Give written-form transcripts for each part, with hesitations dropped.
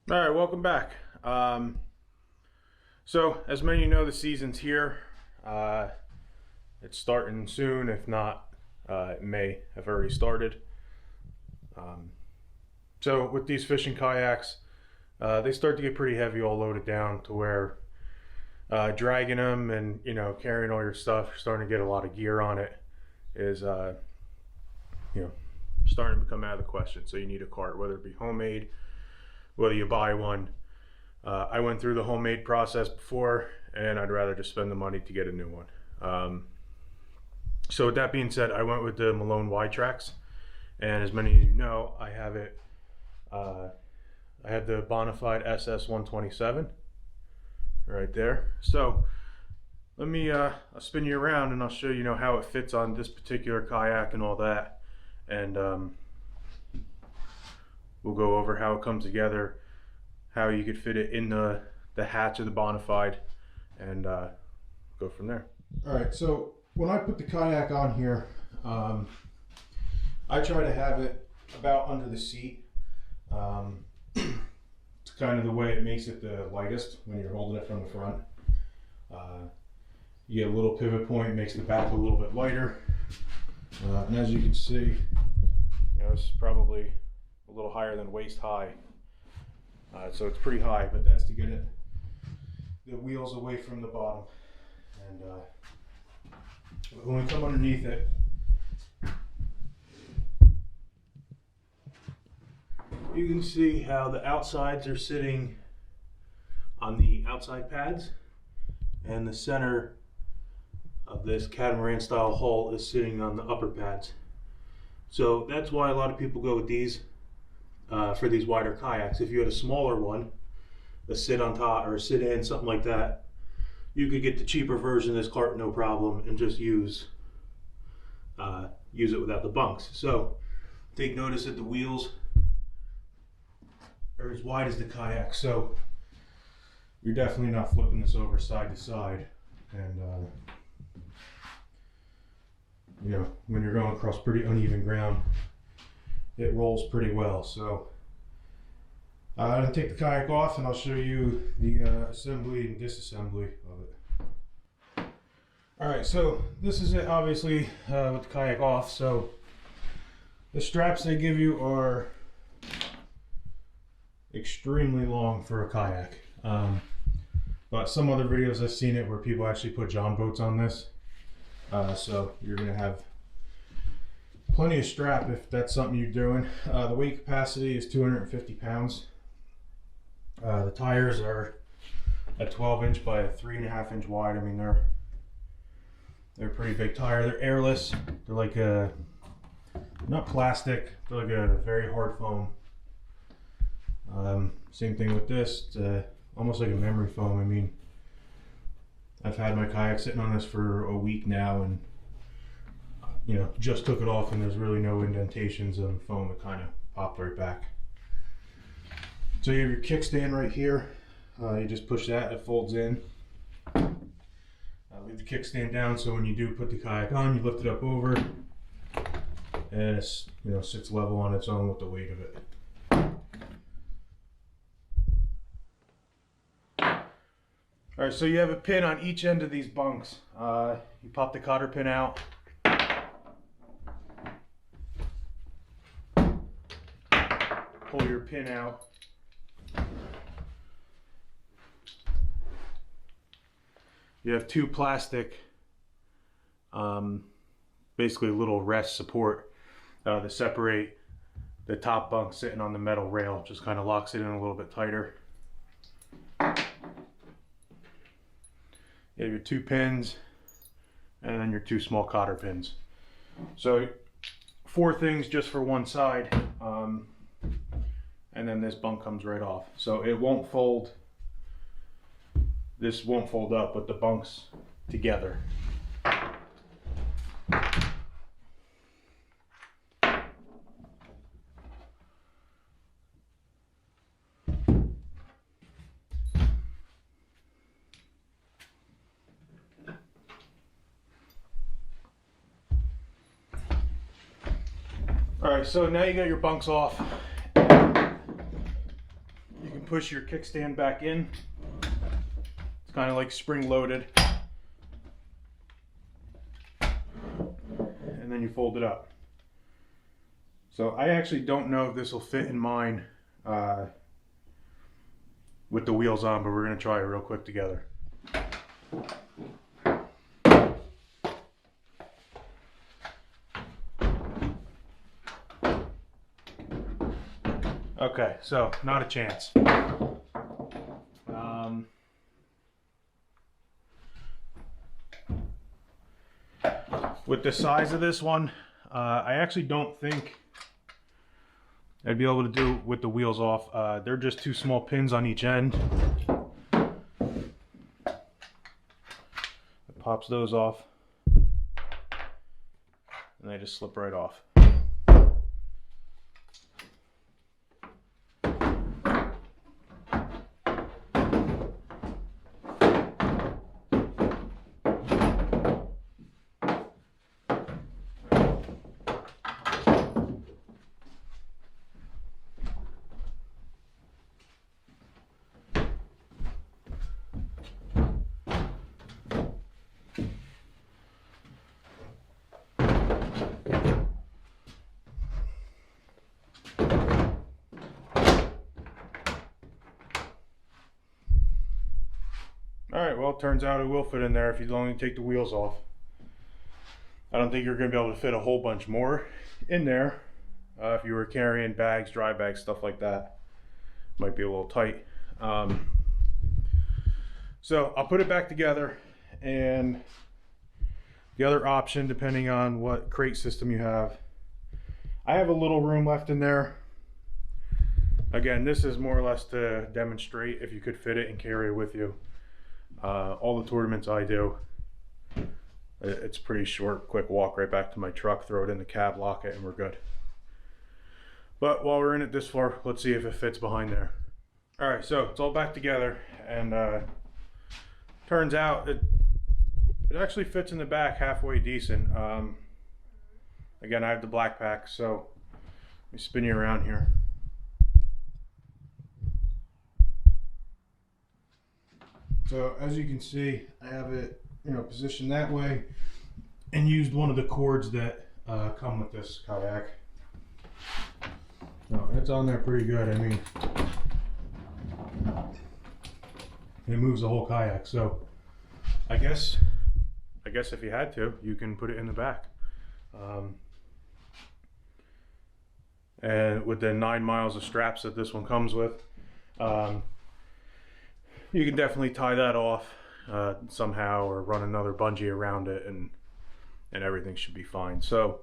All right, welcome back. So, as many of you know, the season's here. It's starting soon. If not, it may have already started. So, with these fishing kayaks, they start to get pretty heavy, all loaded down to where dragging them and carrying all your stuff, you're starting to get a lot of gear on it. Is starting to become out of the question. So you need a cart, whether it be homemade, whether you buy one. I went through the homemade process before, and I'd rather just spend the money to get a new one. So with that being said, I went with the Malone Trax, and as many of you know, I have it. I have the Bonafide SS127 right there. So let me I'll spin you around, and I'll show you how it fits on this particular kayak and all that, and we'll go over how it comes together, how you could fit it in the hatch of the Bonafide, and go from there. All right, so when I put the kayak on here, I try to have it about under the seat. It's kind of the way it makes it the lightest when you're holding it from the front. You get a little pivot point, makes the back a little bit lighter. And as you can see, it's probably a little higher than waist high. So it's pretty high, but that's to get the wheels away from the bottom. And when we come underneath it, you can see how the outsides are sitting on the outside pads, and the center of this catamaran style hull is sitting on the upper pads. So that's why a lot of people go with these for these wider kayaks. If you had a smaller one, a sit on top or a sit in, something like that, you could get the cheaper version of this cart, no problem, and just use it without the bunks. So take notice that the wheels are as wide as the kayak, so you're definitely not flipping this over side to side. And when you're going across pretty uneven ground, it rolls pretty well. So I'm going to take the kayak off, and I'll show you the assembly and disassembly of it. Alright, so this is it, obviously, with the kayak off. So the straps they give you are extremely long for a kayak. But some other videos I've seen it where people actually put John boats on this. So you're going to have plenty of strap if that's something you're doing. The weight capacity is 250 pounds. The tires are a 12-inch by a 3.5-inch wide. I mean, they're a pretty big tire. They're airless. They're like not plastic. They're like a very hard foam. Same thing with this. It's almost like a memory foam. I mean, I've had my kayak sitting on this for a week now, and just took it off, and there's really no indentations on the foam. It kind of popped right back. So you have your kickstand right here. You just push that, it folds in. Leave the kickstand down, so when you do put the kayak on, you lift it up over, and it's sits level on its own with the weight of it. All right, so you have a pin on each end of these bunks. You pop the cotter pin out. Pull your pin out. You have two plastic, basically little rest support that separate the top bunk sitting on the metal rail. Just kind of locks it in a little bit tighter. You have your two pins, and then your two small cotter pins. So 4 things just for one side, and then this bunk comes right off. So it won't fold. This won't fold up with the bunks together. All right, so now you got your bunks off. You can push your kickstand back in. It's kind of like spring loaded. And then you fold it up. So I actually don't know if this will fit in mine with the wheels on, but we're going to try it real quick together. Okay, so not a chance. With the size of this one, I actually don't think I'd be able to do it with the wheels off. They're just two small pins on each end. It pops those off, and they just slip right off. Alright, well, it turns out it will fit in there if you only take the wheels off. I don't think you're going to be able to fit a whole bunch more in there. If you were carrying bags, dry bags, stuff like that, might be a little tight. So I'll put it back together, and the other option, depending on what crate system you have, I have a little room left in there. Again, this is more or less to demonstrate if you could fit it and carry it with you. All the tournaments I do, it's pretty short, quick walk right back to my truck, throw it in the cab, lock it, and we're good. But while we're in it this far, let's see if it fits behind there. Alright, so it's all back together, and turns out it actually fits in the back halfway decent. Again, I have the black pack, so let me spin you around here. So as you can see, I have it, positioned that way, and used one of the cords that come with this kayak. No, it's on there pretty good. I mean, it moves the whole kayak. So I guess if you had to, you can put it in the back. And with the 9 miles of straps that this one comes with, you can definitely tie that off somehow, or run another bungee around it, and everything should be fine. So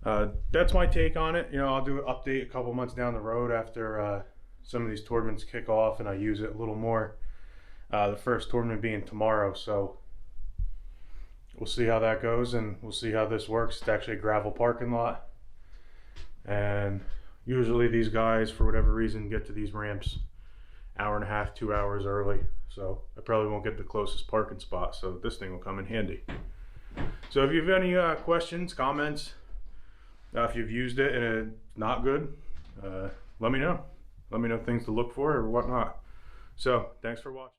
that's my take on it. I'll do an update a couple months down the road after some of these tournaments kick off and I use it a little more. The first tournament being tomorrow, so we'll see how that goes, and we'll see how this works. It's actually a gravel parking lot, and usually these guys, for whatever reason, get to these ramps hour and a half, 2 hours early, so I probably won't get the closest parking spot, so this thing will come in handy. So if you have any questions, comments, if you've used it and it's not good, let me know things to look for or whatnot. So thanks for watching.